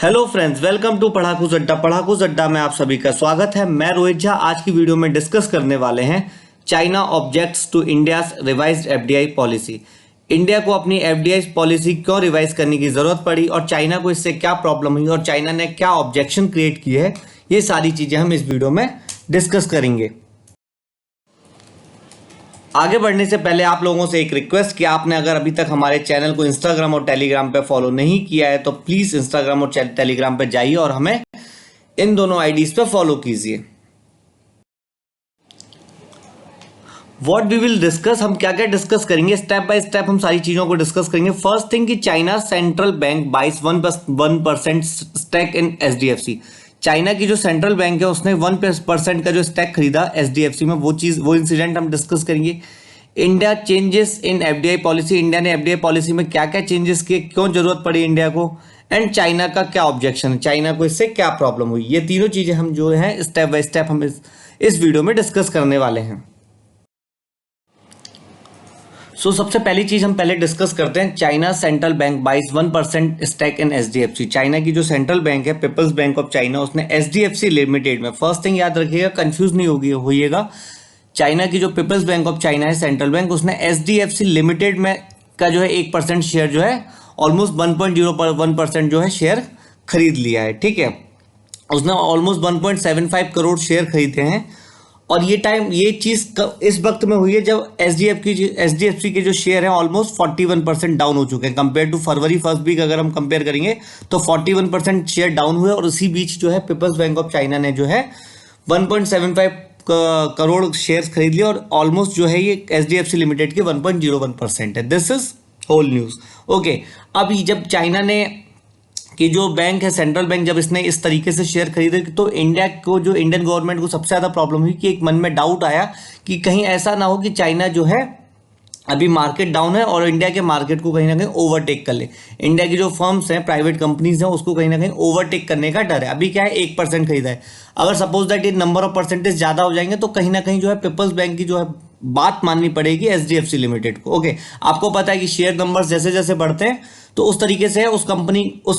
Hello friends, welcome to पढ़ाकू अड्डा। पढ़ाकू अड्डा में आप सभी का स्वागत है। मैं रोहित झा। आज की वीडियो में डिस्कस करने वाले हैं China objects to India's revised FDI policy. India को अपनी एफडीआई पॉलिसी क्यों रिवाइज करने की जरूरत पड़ी और चाइना को इससे क्या प्रॉब्लम हुई और चाइना ने क्या ऑब्जेक्शन क्रिएट किए हैं, ये सारी चीजें हम इस वीडियो में डिस्कस करेंगे। आगे बढ़ने से पहले आप लोगों से एक रिक्वेस्ट कि आपने अगर अभी तक हमारे चैनल को इंस्टाग्राम और टेलीग्राम पे फॉलो नहीं किया है तो प्लीज इंस्टाग्राम और टेलीग्राम पे जाइए और हमें इन दोनों आईडीज पे फॉलो कीजिए। व्हाट वी विल डिस्कस, हम क्या क्या डिस्कस करेंगे, स्टेप बाय स्टेप हम सारी चीजों को डिस्कस करेंगे। फर्स्ट थिंग कि China central bank buys 1% stake in HDFC. China की जो सेंट्रल बैंक है उसने 1% का जो स्टैक खरीदा एचडीएफसी में, वो इंसिडेंट हम डिस्कस करेंगे। India changes in FDI policy, India ने एफडीआई पॉलिसी में क्या क्या चेंजेस किए, क्यों जरूरत पड़ी इंडिया को, एंड चाइना का क्या ऑब्जेक्शन है, चाइना को इससे क्या प्रॉब्लम हुई। ये तीनों चीजें हम जो है स्टेप बाय स्टेप हम इस वीडियो में डिस्कस करने वाले हैं। सबसे पहली चीज हम पहले डिस्कस करते हैं। China central bank buys 1% stake in HDFC. China की जो सेंट्रल बैंक है, पीपल्स बैंक ऑफ चाइना, उसने एचडीएफसी लिमिटेड में, फर्स्ट थिंग याद रखिएगा, कंफ्यूज नहीं होइएगा। चाइना की जो पीपल्स बैंक ऑफ चाइना है सेंट्रल बैंक, उसने एचडीएफसी लिमिटेड में का जो है 1% शेयर जो है ऑलमोस्ट 1.01% जो है शेयर खरीद लिया है। ठीक है, उसने ऑलमोस्ट 1.75 करोड़ शेयर खरीदे हैं। और ये चीज इस वक्त में हुई है जब एचडीएफसी के जो शेयर हैं ऑलमोस्ट 41% डाउन हो चुके हैं compare to February first week. अगर हम कंपेयर करेंगे तो 41% शेयर डाउन हुए और उसी बीच जो है पीपल्स बैंक ऑफ चाइना ने जो है 1.75 करोड़ शेयर खरीद लिए और ऑलमोस्ट जो है ये एचडीएफसी लिमिटेड के 1.01% है। This is whole news. Okay, अब जब चाइना ने कि जो बैंक है सेंट्रल बैंक, जब इसने इस तरीके से शेयर खरीदे तो इंडिया को, जो इंडियन गवर्नमेंट को सबसे ज्यादा प्रॉब्लम हुई कि एक मन में डाउट आया कि कहीं ऐसा ना हो कि चाइना जो है अभी मार्केट डाउन है और इंडिया के मार्केट को कहीं ना कहीं ओवरटेक कर ले। इंडिया की जो फर्म्स हैं, प्राइवेट कंपनीज हैं, उसको कहीं ना कहीं ओवरटेक करने का डर है। अभी क्या है, 1% खरीदा है। अगर सपोज दैट ये नंबर ऑफ परसेंटेज ज्यादा हो जाएंगे तो कहीं ना कहीं जो है पीपल्स बैंक की जो है बात माननी पड़ेगी एचडीएफसी लिमिटेड को। ओके, आपको पता है कि शेयर नंबर जैसे जैसे बढ़ते हैं तो उस तरीके से उस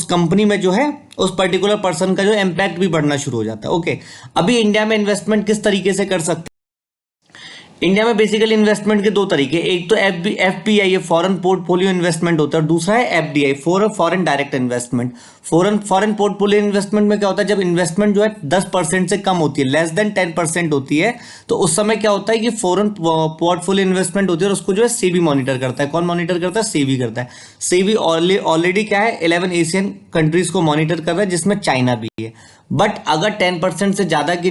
कंपनी में जो है उस पर्टिकुलर पर्सन का जो इम्पैक्ट भी बढ़ना शुरू हो जाता है। ओके, अभी इंडिया में इन्वेस्टमेंट किस तरीके से कर सकते हैं? इंडिया में बेसिकली इन्वेस्टमेंट के दो तरीके, एक तो एफपीआई है, फॉरेन पोर्टफोलियो इन्वेस्टमेंट होता है, और दूसरा है FDI, foreign direct investment. Foreign portfolio investment में क्या होता है, जब इन्वेस्टमेंट जो है 10% से कम होती है, लेस देन 10% होती है, तो उस समय क्या होता है कि फॉरेन पोर्टफोलियो इन्वेस्टमेंट होती है और उसको जो है सेबी मॉनिटर करता है। कौन मॉनिटर करता है? सेबी करता है। सेबी ऑलरेडी क्या है, 11 एशियन कंट्रीज को मॉनिटर कर रहा है जिसमें चाइना भी है। बट अगर 10% से ज्यादा की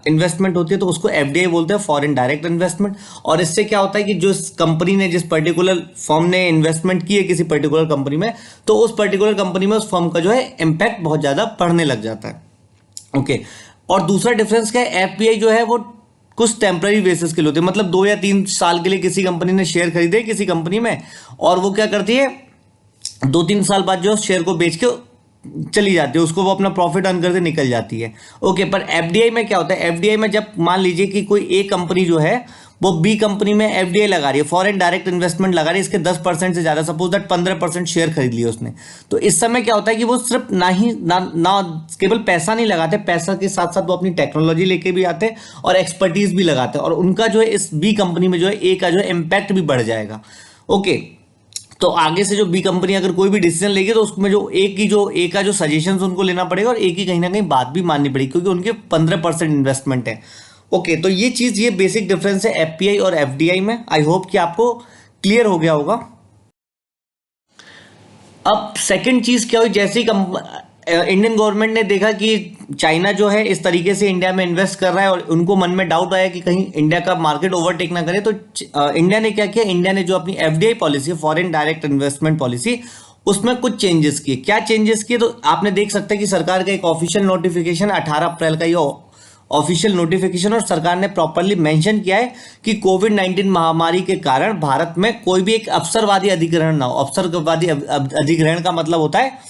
इन्वेस्टमेंट होती है तो उसको एफडीआई बोलते हैं, फॉरेन डायरेक्ट इन्वेस्टमेंट। और इससे क्या होता है कि जो कंपनी ने, जिस पर्टिकुलर फर्म ने इन्वेस्टमेंट की है किसी पर्टिकुलर कंपनी में, तो उस पर्टिकुलर कंपनी में उस फर्म का जो है इम्पैक्ट बहुत ज्यादा बढ़ने लग जाता है। ओके, और दूसरा डिफरेंस क्या है, एफपीआई जो है वो कुछ टेम्पररी बेसिस के लिए होते हैं, मतलब 2 या 3 साल के लिए किसी कंपनी ने शेयर खरीदे किसी कंपनी में और वो क्या करती है 2-3 साल बाद जो शेयर को बेच के चली जाती है, उसको वो अपना प्रॉफिट अर्न करके निकल जाती है। ओके, पर एफडीआई में क्या होता है, एफडीआई में जब मान लीजिए कि कोई एक कंपनी जो है वो बी कंपनी में एफडीआई लगा रही है, फॉरेन डायरेक्ट इन्वेस्टमेंट लगा रही है, इसके 10% से ज्यादा, सपोज दैट 15% शेयर खरीद लिया उसने, तो इस समय क्या होता है कि वो सिर्फ ना केवल पैसा नहीं लगाते, पैसा के साथ साथ वो अपनी टेक्नोलॉजी लेके भी आते हैं और एक्सपर्टीज भी लगाते हैं, और उनका जो है इस बी कंपनी में जो है ए का जो है इम्पैक्ट भी बढ़ जाएगा। ओके, तो आगे से जो बी कंपनी अगर कोई भी डिसीजन लेगी तो उसमें जो ए का जो सजेशन उनको लेना पड़ेगा और ए की कहीं ना कहीं बात भी माननी पड़ेगी क्योंकि उनके 15% इन्वेस्टमेंट है। ओके, तो ये बेसिक डिफरेंस है एफपीआई और एफडीआई में। आई होप कि आपको क्लियर हो गया होगा। अब सेकंड चीज क्या हुई, जैसे ही इंडियन गवर्नमेंट ने देखा कि चाइना जो है इस तरीके से इंडिया में इन्वेस्ट कर रहा है और उनको मन में डाउट आया कि कहीं इंडिया का मार्केट ओवरटेक ना करे, तो इंडिया ने क्या किया, इंडिया ने जो अपनी FDI policy, foreign direct investment policy, उसमें कुछ चेंजेस किए। क्या चेंजेस किए, तो आपने देख सकते हैं कि सरकार का एक ऑफिशियल नोटिफिकेशन 18 अप्रैल का ये ऑफिशियल नोटिफिकेशन, और सरकार ने प्रॉपर्ली मेंशन किया है कि कोविड-19 महामारी के कारण भारत में कोई भी एक अवसरवादी अधिग्रहण ना हो। अवसरवादी अधिग्रहण का मतलब होता है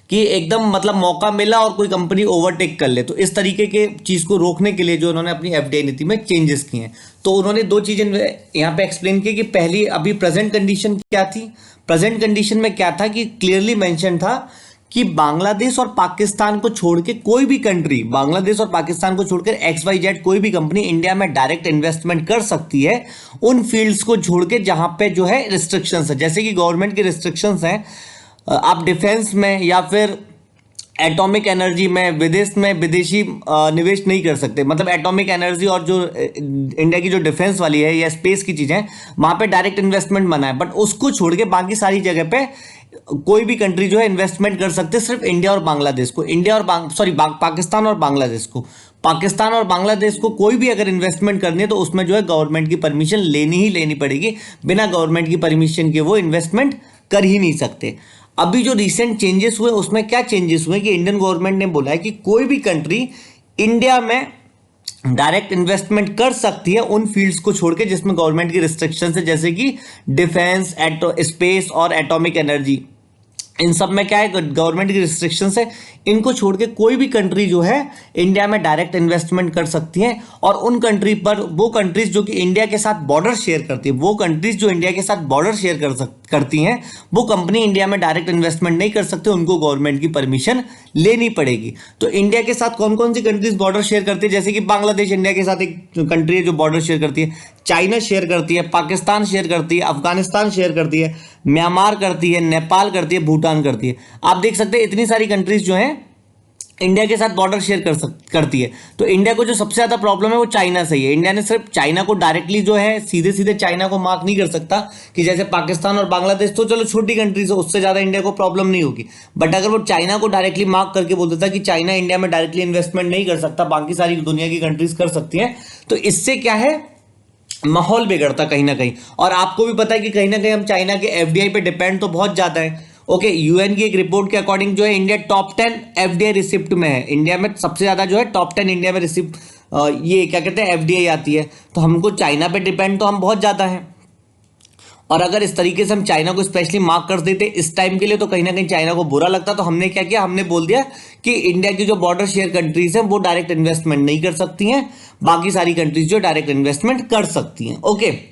कि एकदम मतलब मौका मिला और कोई कंपनी ओवरटेक कर ले, तो इस तरीके के चीज को रोकने के लिए जो उन्होंने अपनी एफडीआई नीति में चेंजेस किए हैं। तो उन्होंने 2 चीजें यहाँ पे एक्सप्लेन की कि पहली, अभी प्रेजेंट कंडीशन क्या थी, प्रेजेंट कंडीशन में क्या था कि क्लियरली मेंशन था कि बांग्लादेश और पाकिस्तान को छोड़ के कोई भी कंट्री, बांग्लादेश और पाकिस्तान को छोड़कर XYZ कोई भी कंपनी इंडिया में डायरेक्ट इन्वेस्टमेंट कर सकती है उन फील्ड्स को छोड़ के जहां पे जो है रिस्ट्रिक्शंस है, जैसे कि गवर्नमेंट की रिस्ट्रिक्शंस हैं, आप डिफेंस में या फिर एटॉमिक एनर्जी में विदेश में विदेशी निवेश नहीं कर सकते। मतलब एटॉमिक एनर्जी और जो इंडिया की जो डिफेंस वाली है या स्पेस की चीजें, वहां पे डायरेक्ट इन्वेस्टमेंट मना है, बट उसको छोड़ के बाकी सारी जगह पे कोई भी कंट्री जो है इन्वेस्टमेंट कर सकते हैं, सिर्फ इंडिया और बांग्लादेश को, पाकिस्तान और बांग्लादेश को, पाकिस्तान और बांग्लादेश को कोई भी अगर इन्वेस्टमेंट करनी है तो उसमें जो है गवर्नमेंट की परमिशन लेनी ही लेनी पड़ेगी। बिना गवर्नमेंट की परमिशन के वो इन्वेस्टमेंट कर ही नहीं सकते। अभी जो रिसेंट चेंजेस हुए उसमें क्या चेंजेस हुए कि इंडियन गवर्नमेंट ने बोला है कि कोई भी कंट्री इंडिया में डायरेक्ट इन्वेस्टमेंट कर सकती है उन फील्ड्स को छोड़ के जिसमें गवर्नमेंट की रिस्ट्रिक्शंस है, जैसे कि डिफेंस, स्पेस और एटॉमिक एनर्जी। इन सब में क्या है, गवर्नमेंट की रिस्ट्रिक्शंस है, इनको छोड़ के कोई भी कंट्री जो है इंडिया में डायरेक्ट इन्वेस्टमेंट कर सकती है। और उन कंट्री पर, वो कंट्रीज जो कि इंडिया के साथ बॉर्डर शेयर करती है, वो कंट्रीज जो इंडिया के साथ बॉर्डर शेयर करती हैं, वो कंपनी इंडिया में डायरेक्ट इन्वेस्टमेंट नहीं कर सकते, उनको गवर्नमेंट की परमिशन लेनी पड़ेगी। तो इंडिया के साथ कौन कौन सी कंट्रीज बॉर्डर शेयर करती है, जैसे कि बांग्लादेश इंडिया के साथ एक कंट्री है जो बॉर्डर शेयर करती है, चाइना शेयर करती है, पाकिस्तान शेयर करती है, अफगानिस्तान शेयर करती है, म्यांमार करती है, नेपाल करती है, भूटान करती है। आप देख सकते हैं इतनी सारी कंट्रीज जो हैं इंडिया के साथ बॉर्डर शेयर करती है। तो इंडिया को जो सबसे ज्यादा प्रॉब्लम है वो चाइना से ही है। इंडिया ने सिर्फ चाइना को डायरेक्टली जो है सीधे सीधे चाइना को मार्क नहीं कर सकता, कि जैसे पाकिस्तान और बांग्लादेश तो चलो छोटी कंट्रीज है, उससे ज्यादा इंडिया को प्रॉब्लम नहीं होगी, बट अगर वो चाइना को डायरेक्टली मार्क करके बोल देता कि चाइना इंडिया में डायरेक्टली इन्वेस्टमेंट नहीं कर सकता, बाकी सारी दुनिया की कंट्रीज कर सकती हैं, तो इससे क्या है, माहौल बिगड़ता कहीं ना कहीं। और आपको भी पता है कि कहीं ना कहीं हम चाइना के एफडीआई पे डिपेंड तो बहुत ज्यादा है। ओके, यूएन की एक रिपोर्ट के अकॉर्डिंग जो है इंडिया टॉप 10 एफडीआई रिसिप्ट में है। इंडिया में सबसे ज्यादा जो है टॉप 10 इंडिया में रिसिप्ट, ये क्या कहते हैं, एफडीआई आती है। तो हमको चाइना पे डिपेंड तो हम बहुत ज्यादा हैं। और अगर इस तरीके से हम चाइना को स्पेशली मार्क कर देते इस टाइम के लिए, तो कहीं ना कहीं चाइना को बुरा लगता। तो हमने क्या किया, हमने बोल दिया कि इंडिया की जो बॉर्डर शेयर कंट्रीज हैं वो डायरेक्ट इन्वेस्टमेंट नहीं कर सकती हैं, बाकी सारी कंट्रीज जो डायरेक्ट इन्वेस्टमेंट कर सकती हैं। ओके,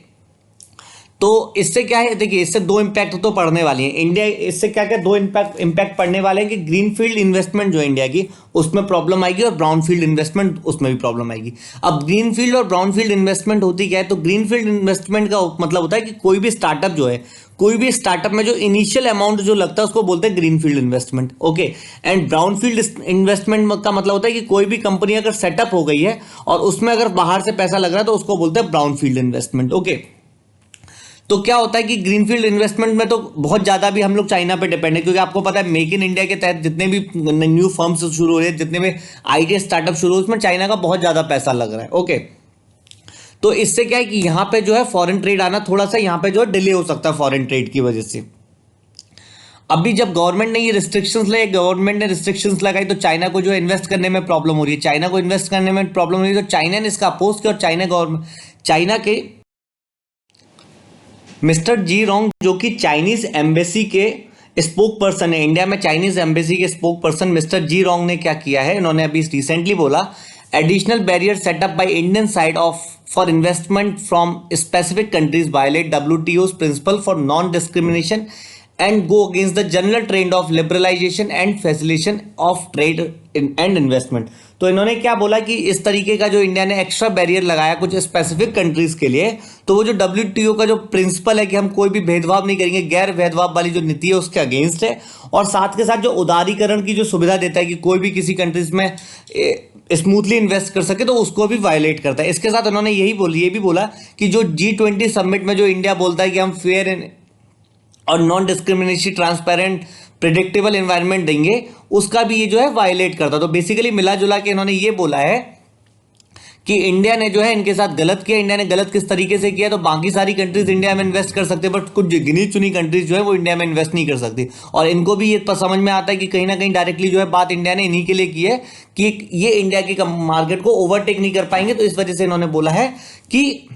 तो इससे क्या है, देखिए इससे दो इंपैक्ट तो पड़ने वाली हैं। इंडिया इससे क्या क्या दो इंपैक्ट पड़ने वाले हैं कि ग्रीनफील्ड इन्वेस्टमेंट जो है इंडिया की, उसमें प्रॉब्लम आएगी, और ब्राउनफील्ड इन्वेस्टमेंट उसमें भी प्रॉब्लम आएगी। अब ग्रीनफील्ड और ब्राउनफील्ड इन्वेस्टमेंट होती क्या है, तो ग्रीनफील्ड इन्वेस्टमेंट का मतलब होता है कि कोई भी स्टार्टअप जो है, कोई भी स्टार्टअप में जो इनिशियल अमाउंट जो लगता है उसको बोलते हैं greenfield investment. Okay, and brownfield investment का मतलब होता है कि कोई भी कंपनी अगर सेटअप हो गई है और उसमें अगर बाहर से पैसा लग रहा है तो उसको बोलते हैं ब्राउनफील्ड इन्वेस्टमेंट। ओके, तो क्या होता है कि ग्रीनफील्ड इन्वेस्टमेंट में तो बहुत ज्यादा भी हम लोग चाइना पे डिपेंड है, क्योंकि आपको पता है मेक इन इंडिया के तहत जितने भी न्यू फर्म्स शुरू हो रहे हैं, जितने भी आईटी स्टार्टअप शुरू हो, उसमें चाइना का बहुत ज्यादा पैसा लग रहा है। ओके, तो इससे क्या है कि यहाँ पे जो है फॉरेन ट्रेड आना थोड़ा सा यहाँ पे जो है डिले हो सकता है फॉरेन ट्रेड की वजह से। अभी जब गवर्नमेंट ने ये गवर्नमेंट ने रिस्ट्रिक्शंस लगाई, तो चाइना को जो इन्वेस्ट करने में प्रॉब्लम हो रही है, चाइना को इन्वेस्ट करने में प्रॉब्लम हो रही है, तो चाइना ने इसका अपोज किया। और चाइना के मिस्टर जी रोंग, जो कि चाइनीज एम्बेसी के स्पोक पर्सन है, इंडिया में चाइनीज एम्बेसी के spoke person mister Ji Rong ने क्या किया है, इन्होंने अभी रिसेंटली बोला, additional barrier set up by Indian side of for investment from specific countries violate WTO's principle for non discrimination and go against the general trend of liberalization and facilitation of trade and investment। तो इन्होंने क्या बोला कि इस तरीके का जो India ने एक्स्ट्रा बैरियर लगाया कुछ स्पेसिफिक कंट्रीज के लिए, तो वो जो WTO का जो प्रिंसिपल है कि हम कोई भी भेदभाव नहीं करेंगे, गैर भेदभाव वाली जो नीति है उसके अगेंस्ट है, और साथ के साथ जो उदारीकरण की जो सुविधा देता है कि कोई भी किसी कंट्रीज में स्मूथली इन्वेस्ट कर सके, तो उसको भी वायलेट करता है। इसके साथ उन्होंने ये भी बोला कि जो G20 समिट में जो इंडिया बोलता है कि हम फेयर और non discriminatory, transparent, predictable environment देंगे, उसका भी ये जो है वायलेट करता। तो बेसिकली मिला जुला के इन्होंने ये बोला है कि इंडिया ने जो है इनके साथ गलत किया। इंडिया ने गलत किस तरीके से किया, तो बाकी सारी कंट्रीज इंडिया में इन्वेस्ट कर सकते हैं, बट कुछ गिनी चुनी कंट्रीज जो है वो इंडिया में इन्वेस्ट नहीं कर सकती। और इनको भी ये समझ में आता है कि कहीं ना कहीं डायरेक्टली जो है बात इंडिया ने इन्हीं के लिए की है कि ये इंडिया की मार्केट को ओवरटेक नहीं कर पाएंगे। तो इस वजह से इन्होंने बोला है कि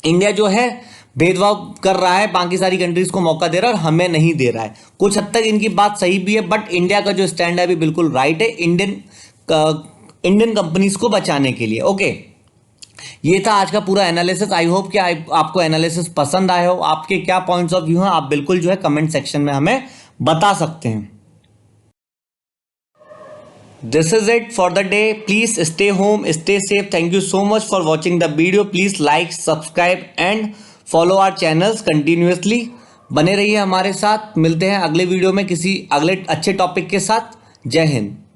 इंडिया जो है भेदभाव कर रहा है, बाकी सारी कंट्रीज को मौका दे रहा है और हमें नहीं दे रहा है। कुछ हद तक इनकी बात सही भी है, बट इंडिया का जो स्टैंड है अभी बिल्कुल राइट है इंडियन कंपनीज को बचाने के लिए। ओके, ये था आज का पूरा एनालिसिस। आई होप कि आपको एनालिसिस पसंद आया हो। आपके क्या पॉइंट्स ऑफ व्यू हैं, आप बिल्कुल जो है कमेंट सेक्शन में हमें बता सकते हैं। This is it for the day. Please stay home, stay safe. Thank you so much for watching the video. Please like, subscribe and follow our channels continuously. बने रहिए हमारे साथ. मिलते हैं अगले वीडियो में किसी अगले अच्छे टॉपिक के साथ. जय हिंद.